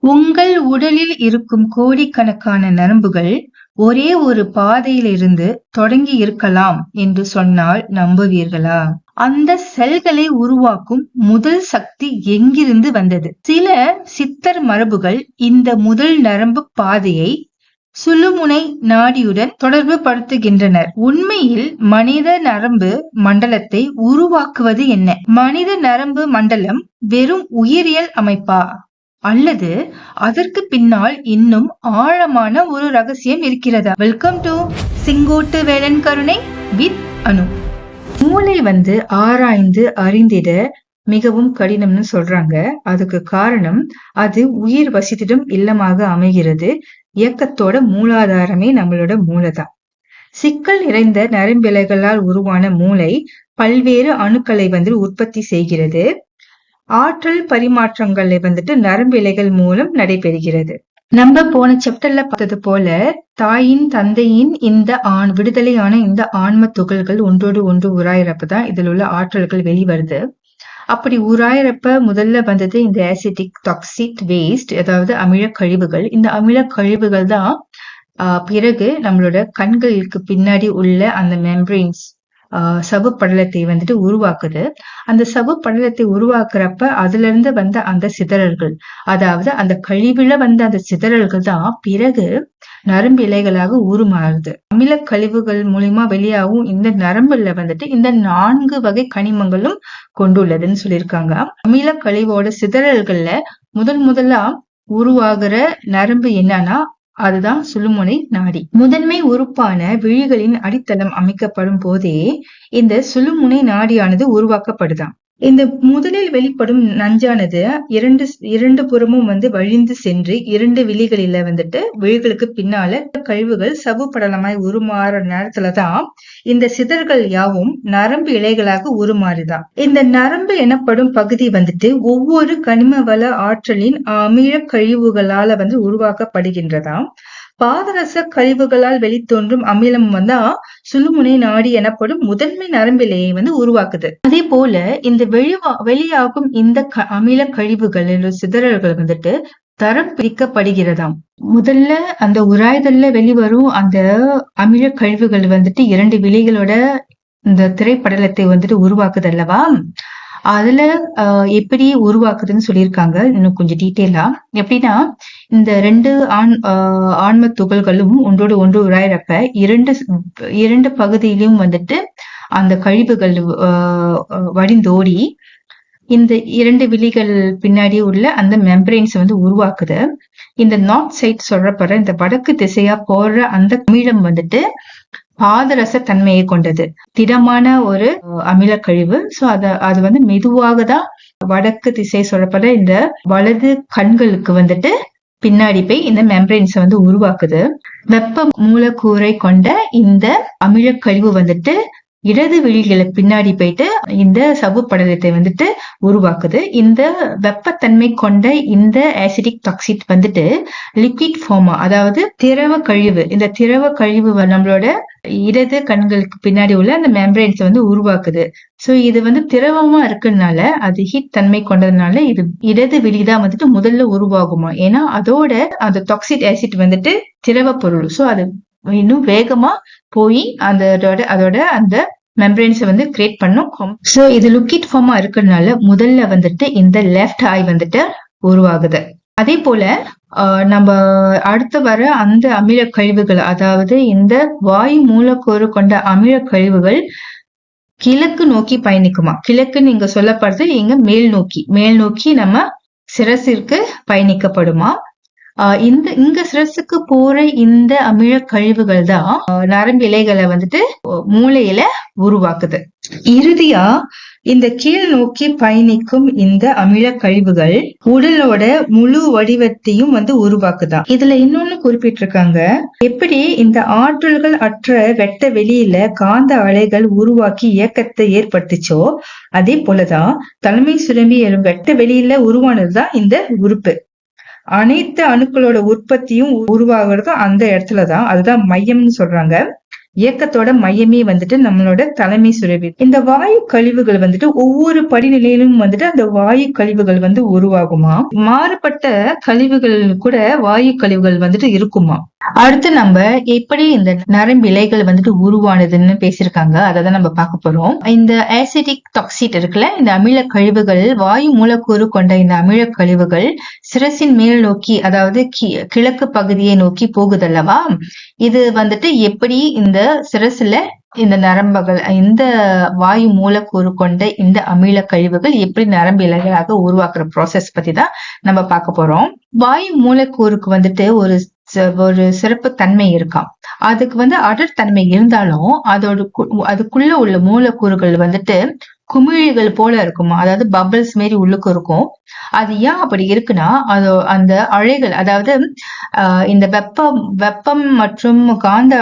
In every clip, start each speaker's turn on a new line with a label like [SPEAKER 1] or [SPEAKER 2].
[SPEAKER 1] உங்கள் உடலில் இருக்கும் கோடிக்கணக்கான நரம்புகள் ஒரே ஒரு பாதையிலிருந்து தொடங்கி இருக்கலாம் என்று சொன்னால் நம்புவீர்களா? அந்த செல்களை உருவாக்கும் முதல் சக்தி எங்கிருந்து வந்தது? சில சித்தர் மரபுகள் இந்த முதல் நரம்பு பாதையை சுழுமுனை நாடியுடன் தொடர்பு படுத்துகின்றனர். உண்மையில் மனித நரம்பு மண்டலத்தை உருவாக்குவது என்ன? மனித நரம்பு மண்டலம் வெறும் உயிரியல் அமைப்பா? அல்லது அதற்கு பின்னால் இன்னும் ஆழமான ஒரு ரகசியம் இருக்கிறதா? வெல்கம் டு செங்கோட்டு வேலன் கருணை வித் அனு. மூளை ஆராய்ந்து அறிந்திட மிகவும் கடினம்னு சொல்றாங்க. அதுக்கு காரணம் அது உயிர் வசித்திடும் இல்லமாக அமைகிறது. இயக்கத்தோட மூலாதாரமே நம்மளோட மூளைதான். சிக்கல் நிறைந்த நரம்பிழைகளால் உருவான மூளை பல்வேறு அணுக்களை உற்பத்தி செய்கிறது. ஆற்றல் பரிமாற்றங்களை நரம்பிழைகள் மூலம் நடைபெறுகிறது. நம்ம போன சாப்டர்ல பார்த்தது போல தாயின் தந்தையின் இந்த விடுதலையான இந்த ஆன்ம துகள்கள் ஒன்றோடு ஒன்று உராயிறப்பதான் இதில் உள்ள ஆற்றல்கள் வெளிவருது. அப்படி உராயிறப்ப முதல்ல வந்தது இந்த ஆசிடிக் டாக்ஸிக் வேஸ்ட், அதாவது அமில கழிவுகள். இந்த அமில கழிவுகள் தான் பிறகு நம்மளோட கண்களுக்கு பின்னாடி உள்ள அந்த மெம்பரைன்ஸ் சவ்வு படலத்தை உருவாக்குது. அந்த சவ்வு படலத்தை உருவாக்குறப்ப அதுல இருந்து வந்த அந்த சிதறல்கள், அதாவது அந்த கழிவுல வந்த அந்த சிதறல்கள் தான் பிறகு நரம்பு இலைகளாக உருமாறுது. அமில கழிவுகள் மூலியமா வெளியாகும் இந்த நரம்புல இந்த 4 வகை கனிமங்களும் கொண்டுள்ளதுன்னு சொல்லியிருக்காங்க. அமில கழிவோட சிதறல்கள்ல முதலா உருவாகிற நரம்பு என்னன்னா அதுதான் சுழுமுனை நாடி. முதன்மை உறுப்பான விழிகளின் அடித்தளம் அமைக்கப்படும் போதே இந்த சுழுமுனை நாடியானது உருவாக்கப்படுதாம். இந்த முதலில் வெளிப்படும் நஞ்சானது இரண்டு புறமும் வழிந்து சென்று 2 விழிகளில விழிகளுக்கு பின்னால கழிவுகள் சவ்வு படலமாய் உருமாற நேரத்துலதான் இந்த சிதறுகள் யாவும் நரம்பு இழைகளாக உருமாறுதான். இந்த நரம்பு எனப்படும் பகுதி ஒவ்வொரு கனிம வள ஆற்றலின் அமில கழிவுகளால உருவாக்கப்படுகின்றதாம். பாதரச கழிவுகளால் வெளித்தோன்றும் அமிலம் சுழுமுனை நாடி எனப்படும் முதன்மை நரம்பிலையை உருவாக்குது. அதே போல இந்த வெளியாகும் இந்த அமில கழிவுகள் சிதறல்கள் தரம் பிரிக்கப்படுகிறதாம். முதல்ல அந்த உராய்தல்ல வெளிவரும் அந்த அமில கழிவுகள் 2 விழிகளோட இந்த திரைப்படலத்தை உருவாக்குது அல்லவா? அதுல எப்படி உருவாக்குதுன்னு சொல்லியிருக்காங்க இன்னும் கொஞ்சம் டீட்டெயிலா. எப்படின்னா இந்த 2 ஆன்ம துகள்களும் ஒன்றோடு ஒன்று உராயிறப்ப இரண்டு பகுதியிலும் அந்த கழிவுகள் வடிந்தோடி இந்த 2 விழிகள் பின்னாடி உள்ள அந்த மெம்பரைன்ஸ் உருவாக்குது. இந்த நார்த் சைட் சொல்றப்ப இந்த வடக்கு திசையா போற அந்த அமிலம் பாதரச தன்மையை கொண்டது, திடமான ஒரு அமில கழிவு. சோ அது மெதுவாக தான் வடக்கு திசை சொல்லப்பட இந்த வலது கண்களுக்கு பின்னாடி போய் இந்த மெம்பரைன்ஸ் உருவாக்குது. வெப்ப மூலக்கூறை கொண்ட இந்த அமில கழிவு இடது விழிகளுக்கு பின்னாடி போயிட்டு இந்த சவ்வு படலத்தை உருவாக்குது. இந்த வெப்பத்தன்மை கொண்ட இந்த ஆசிடிக் டாக்ஸிட் லிக்விட் ஃபார்மா, அதாவது திரவ கழிவு. இந்த திரவ கழிவு நம்மளோட இடது கண்களுக்கு பின்னாடி உள்ள அந்த மெம்பரைன்ஸ் உருவாக்குது. சோ இது திரவமா இருக்குனால, அது ஹீட் தன்மை கொண்டதுனால இது இடது விழிதான் முதல்ல உருவாகுமா. ஏன்னா அதோட அந்த டாக்ஸிக் ஆசிட் திரவ பொருள். சோ அது இன்னும் வேகமா போய் அதோட அந்த மெம்பரைன்ஸ் கிரியேட் பண்ணும். சோ இது லிக்விட் ஃபார்மா இருக்கிறதுனால முதல்ல இந்த லெஃப்ட் ஐ உருவாகுது. அதே போல நம்ம அடுத்து வர அந்த அமில கழிவுகள், அதாவது இந்த வாயு மூலக்கூறு கொண்ட அமில கழிவுகள் கிழக்கு நோக்கி பயணிக்குமா. கிழக்குன்னு இங்க சொல்லப்படுறது இங்க மேல் நோக்கி நம்ம சிரசிற்கு பயணிக்கப்படுமா. இங்க சிரசுக்கு போற இந்த அமில கழிவுகள் தான் நரம்பு இலைகளை மூளையில உருவாக்குது. இறுதியா இந்த கீழ் நோக்கி பயணிக்கும் இந்த அமில கழிவுகள் உடலோட முழு வடிவத்தையும் உருவாக்குதான். இதுல இன்னொன்னு குறிப்பிட்டிருக்காங்க, எப்படி இந்த ஆற்றல்கள் அற்ற வெட்ட வெளியில காந்த அலைகள் உருவாக்கி இயக்கத்தை ஏற்படுத்துச்சோ அதே போலதான் தலைமை சுரம்பி எனும் வெட்ட வெளியில உருவானதுதான் இந்த உறுப்பு. அனைத்து அணுக்களோட உற்பத்தியும் உருவாகிறதும் அந்த இடத்துலதான், அதுதான் மையம்னு சொல்றாங்க. இயக்கத்தோட மையமே வந்துட்டு நம்மளோட தலைமை சுரபி. இந்த வாயு கழிவுகள் வந்துட்டு ஒவ்வொரு படிநிலையிலும் வந்துட்டு அந்த வாயு கழிவுகள் வந்து உருவாகுமா. மாறுபட்ட கழிவுகள் கூட வாயு கழிவுகள் வந்துட்டு இருக்குமா. அடுத்து நம்ம எப்படி இந்த நரம்பிழைகள் வந்துட்டு உருவானதுன்னு பேசியிருக்காங்க. அதை நம்ம பார்க்க போறோம். இந்த ஆசிடிக் டாக்ஸிட் இருக்குல்ல, இந்த அமில கழிவுகள், வாயு மூலக்கூறு கொண்ட இந்த அமில கழிவுகள் சிரசின் மேல் நோக்கி, அதாவது கிழக்கு பகுதியை நோக்கி போகுதல்லவா. இது வந்துட்டு எப்படி இந்த சிரசுல இந்த நரம்புகள், இந்த வாயு மூலக்கூறு கொண்ட இந்த அமில கழிவுகள் எப்படி நரம்பு இலைகளாக உருவாக்குற ப்ராசஸ் பத்தி தான் நம்ம பார்க்க போறோம். வாயு மூலக்கூறுக்கு வந்துட்டு ஒரு சிறப்பு தன்மை இருக்காம். அதுக்கு வந்து அடர்த்தன்மை இருந்தாலும் அதுக்குள்ள உள்ள மூலக்கூறுகள் வந்துட்டு குமிழிகள் போல இருக்குமா, அதாவது பபிள்ஸ் மாரி உள்ளுக்கு இருக்கும். அது ஏன் அப்படி இருக்குன்னா, அது அந்த அலைகள், அதாவது இந்த வெப்பம் மற்றும் காந்த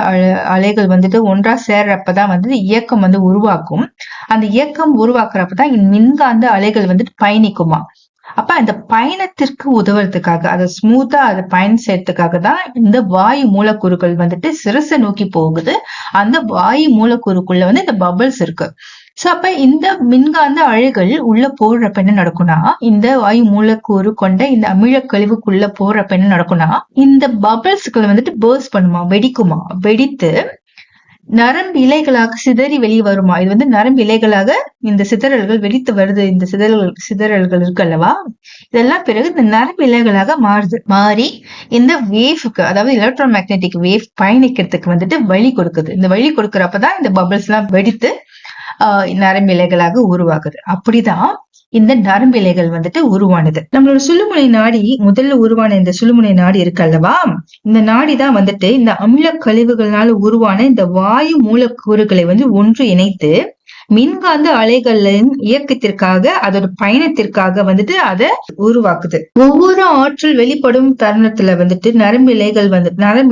[SPEAKER 1] அலைகள் வந்துட்டு ஒன்றா சேர்றப்பதான் வந்து இயக்கம் வந்து உருவாக்கும். அந்த இயக்கம் உருவாக்குறப்பதான் மின்காந்த அலைகள் வந்துட்டு பயணிக்குமா. அப்ப அந்த பயணத்திற்கு உதவுறதுக்காக, அதை ஸ்மூத்தா அதை பயணம் செய்யறதுக்காக தான் இந்த வாயு மூலக்கூறுகள் வந்துட்டு சிரசை நோக்கி போகுது. அந்த வாயு மூலக்கூறுக்குள்ள வந்து இந்த பபிள்ஸ் இருக்கு. சோ அப்ப இந்த மின்காந்த அலைகள் உள்ள போடுறப்ப என்ன நடக்கும்னா, இந்த வாயு மூலக்கூறு கொண்ட இந்த அமில கழிவுக்குள்ள போடுறப்ப என்ன நடக்கும்னா, இந்த பபிள்ஸ்களை வந்துட்டு பர்ஸ்ட் பண்ணுமா, வெடிக்குமா. வெடித்து நரம்பு இலைகளாக சிதறி வெளியே வருமா. இது வந்து நரம்பு இலைகளாக இந்த சிதறல்கள் வெடித்து வருது. இந்த சிதறல்கள் இருக்கு அல்லவா, இதெல்லாம் பிறகு இந்த நரம்பு இலைகளாக மாறி இந்த வேவ்க்கு, அதாவது எலக்ட்ரோ மேக்னெட்டிக் வேவ் பயணிக்கிறதுக்கு வந்துட்டு வழி கொடுக்குது. இந்த வழி கொடுக்கறப்பதான் இந்த பபிள்ஸ் எல்லாம் வெடித்து நரம்பு இலைகளாக உருவாகுது. அப்படிதான் இந்த நரம்பு இலைகள் வந்துட்டு உருவானது. நம்மளோட சுழுமுனை நாடி, முதல்ல உருவான இந்த சுழுமுனை நாடி இருக்கு அல்லவா, இந்த நாடி தான் வந்துட்டு இந்த அமில கழிவுகளால உருவான இந்த வாயு மூலக்கூறுகளை வந்து ஒன்று இணைத்து மின்காந்த அலைகளின் இயக்கத்திற்காக, அதோட பயணத்திற்காக வந்துட்டு அதை உருவாக்குது. ஒவ்வொரு ஆற்றல் வெளிப்படும் தருணத்துல வந்துட்டு நரம்பு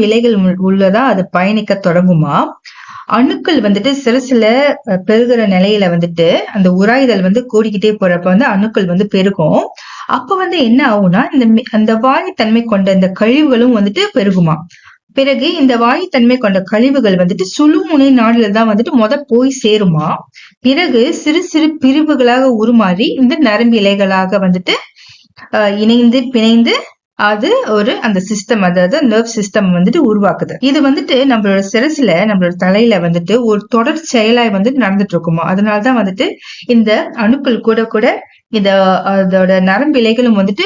[SPEAKER 1] இலைகள் உள்ளதா அது பயணிக்க தொடங்குமா. அணுக்கள் வந்துட்டு சில பெருகிற நிலையில வந்துட்டு அந்த உராய்தல் வந்து கூடிக்கிட்டே போறப்ப வந்து அணுக்கள் வந்து பெருகும். அப்ப வந்து என்ன ஆகும்னா, அந்த வாயுத்தன்மை கொண்ட இந்த கழிவுகளும் வந்துட்டு பெருகுமா. பிறகு இந்த வாயுத்தன்மை கொண்ட கழிவுகள் வந்துட்டு சுழுமுனை நாடுல தான் வந்துட்டு போய் சேருமா. பிறகு சிறு சிறு பிரிவுகளாக உருமாறி இந்த நரம்பு இலைகளாக வந்துட்டு இணைந்து பிணைந்து அது அந்த சிஸ்டம், அதாவது நர்வ் சிஸ்டம் வந்துட்டு உருவாக்குது. இது வந்துட்டு நம்மளோட சிரசுல, நம்மளோட தலையில வந்துட்டு ஒரு தொடர் செயலாய் வந்துட்டு நடந்துட்டு இருக்குமா. அதனாலதான் வந்துட்டு இந்த அணுக்கள் கூட இந்த அதோட நரம்பு இலைகளும் வந்துட்டு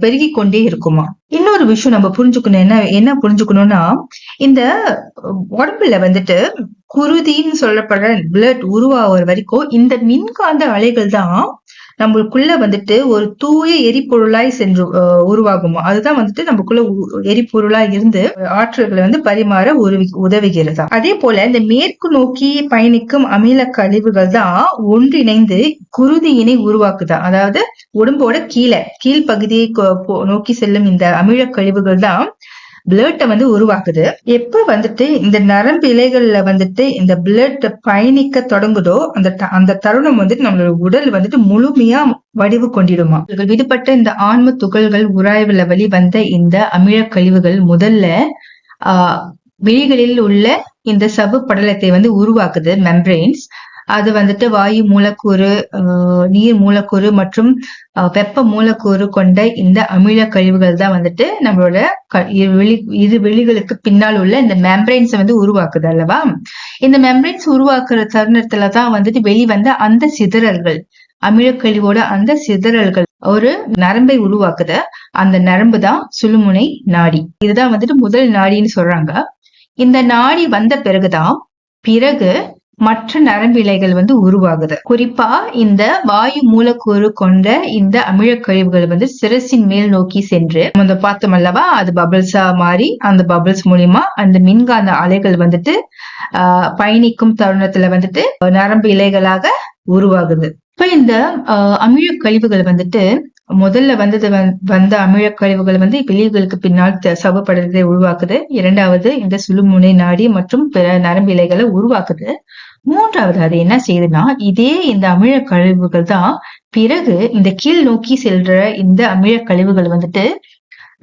[SPEAKER 1] பெருகி கொண்டே இருக்குமா. இன்னொரு விஷயம் நம்ம புரிஞ்சுக்கணும், என்ன புரிஞ்சுக்கணும்னா, இந்த உடம்புல வந்துட்டு குருதின்னு சொல்லப்படுற பிளட் உருவாகிற வரைக்கும் இந்த மின்காந்த அலைகள் தான் நம்மளுக்குள்ள வந்துட்டு ஒரு தூய எரிபொருளாய் சென்று உருவாகுமா. அதுதான் வந்துட்டு நமக்குள்ள எரிபொருளாய் இருந்து ஆற்றல்களை வந்து பரிமாற உதவுகிறதா. அதே போல இந்த மேற்கு நோக்கி பயணிக்கும் அமில கழிவுகள் தான் ஒன்றிணைந்து குருதியினை உருவாக்குதா. அதாவது உடம்போட கீழ்பகுதியை நோக்கி செல்லும் இந்த அமில கழிவுகள் தான் பிளட்டை வந்து உருவாக்குது. எப்ப வந்துட்டு இந்த நரம்பு இலைகள்ல வந்துட்டு இந்த பிளட் பயணிக்க தொடங்குதோ அந்த தருணம் வந்துட்டு நம்மளோட உடல் வந்துட்டு முழுமையா வடிவு கொண்டிடுமா. விடுபட்ட இந்த ஆன்ம துகள்கள் உராய்வுல வெளிவந்த இந்த அமில கழிவுகள் முதல்ல விழிகளில் உள்ள இந்த சவ்வு படலத்தை வந்து உருவாக்குது, மெம்பரேன்ஸ். அது வந்துட்டு வாயு மூலக்கூறு, நீர் மூலக்கூறு மற்றும் வெப்ப மூலக்கூறு கொண்ட இந்த அமில கழிவுகள் தான் வந்துட்டு நம்மளோட இரு வெளிகளுக்கு பின்னால் உள்ள இந்த மெம்பரைன்ஸ் வந்து உருவாக்குது அல்லவா. இந்த மெம்பரைன்ஸ் உருவாக்குற தருணத்துலதான் வந்துட்டு வெளிவந்த அந்த சிதறல்கள், அமில கழிவோட அந்த சிதறல்கள் ஒரு நரம்பை உருவாக்குது. அந்த நரம்பு தான் சுழுமுனை நாடி. இதுதான் வந்துட்டு முதல் நாடின்னு சொல்றாங்க. இந்த நாடி வந்த பிறகு மற்ற நரம்பு இலைகள் வந்து உருவாகுது. குறிப்பா இந்த வாயு மூலக்கூறு கொண்ட இந்த அமில கழிவுகள் வந்து சிரசின் மேல் நோக்கி சென்று நம்ம பார்த்தோம் அல்லவா, அது பபிள்ஸா மாறி அந்த பபிள்ஸ் மூலியமா அந்த மின்காந்த அலைகள் வந்துட்டு பயணிக்கும் தருணத்துல வந்துட்டு நரம்பு இலைகளாக உருவாகுது. இப்ப இந்த அமில கழிவுகள் வந்துட்டு முதல்ல வந்த அமில கழிவுகள் வந்து விழிகளுக்கு பின்னால் சவப்படலத்தை உருவாக்குது. இரண்டாவது இந்த சுழுமுனை நாடி மற்றும் பிற நரம்பு இலைகளை உருவாக்குது. மூன்றாவது அது என்ன செய்யுதுன்னா, இதே இந்த அமில கழிவுகள் தான் பிறகு இந்த கீழ் நோக்கி செல்ற இந்த அமில கழிவுகள் வந்துட்டு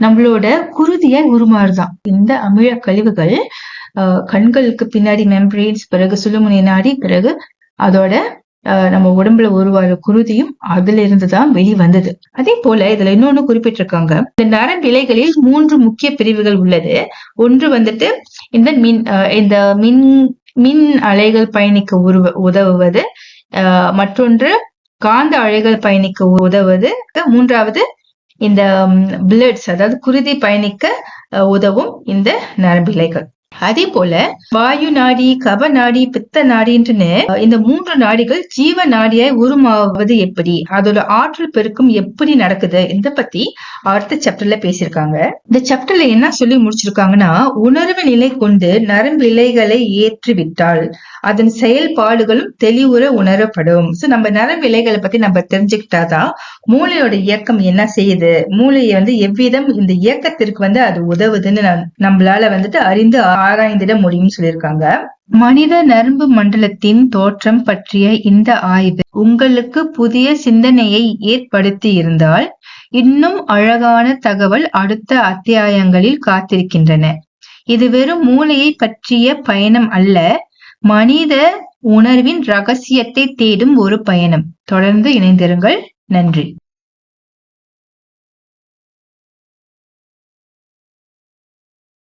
[SPEAKER 1] நம்மளோட குருதியை உருமாறுதான். இந்த அமில கழிவுகள் கண்களுக்கு பின்னாடி மெம்பரேன்ஸ், பிறகு சுழுமுனை நாடி, பிறகு அதோட நம்ம உடம்புல உருவாகிற குருதியும் அதுல இருந்துதான் வெளிவந்தது. அதே போல இதுல இன்னொன்னு குறிப்பிட்டிருக்காங்க, இந்த நரம்பிழைகளில் 3 முக்கிய பிரிவுகள் உள்ளது. ஒன்று வந்துட்டு இந்த மின் அலைகள் பயணிக்க உதவுவது, மற்றொன்று காந்த அலைகள் பயணிக்க உதவுவது, மூன்றாவது இந்த பிளட்ஸ் அதாவது குருதி பயணிக்க உதவும் இந்த நரம்பிழைகள். அதே போல வாயு நாடி, கப நாடி, பித்த நாடின்னு இந்த 3 நாடிகள் ஜீவ நாடியாய் உருமாவது எப்படி, அதோட ஆற்றல் பெருக்கம் எப்படி நடக்குது, இத பத்தி அடுத்த சாப்டர்ல பேசியிருக்காங்க. இந்த சாப்டர்ல என்ன சொல்லி முடிச்சிருக்காங்கன்னா, உணர்வு நிலை கொண்டு நரம்பு இழைகளை ஏற்றிவிட்டால் அதன் செயல்பாடுகளும் தெளிவுற உணரப்படும். சோ நம்ம நரம்பு இழைகளை பத்தி நம்ம தெரிஞ்சுக்கிட்டாதான் மூளையோட இயக்கம் என்ன செய்யுது, மூளையை எவ்விதம் இந்த இயக்கத்திற்கு அது உதவுதுன்னு நம்மளால அறிந்து ஆராய்ந்திட முடியும்னு சொல்லியிருக்காங்க. மனித நரம்பு மண்டலத்தின் தோற்றம் பற்றிய இந்த ஆய்வு உங்களுக்கு புதிய சிந்தனையை ஏற்படுத்தி இருந்தால் இன்னும் அழகான தகவல் அடுத்த அத்தியாயங்களில் காத்திருக்கின்றன. இது வெறும் மூளையை பற்றிய பயணம் அல்ல, மனித உணர்வின் ரகசியத்தை தேடும் ஒரு பயணம். தொடர்ந்து இணைந்திருங்கள். நன்றி.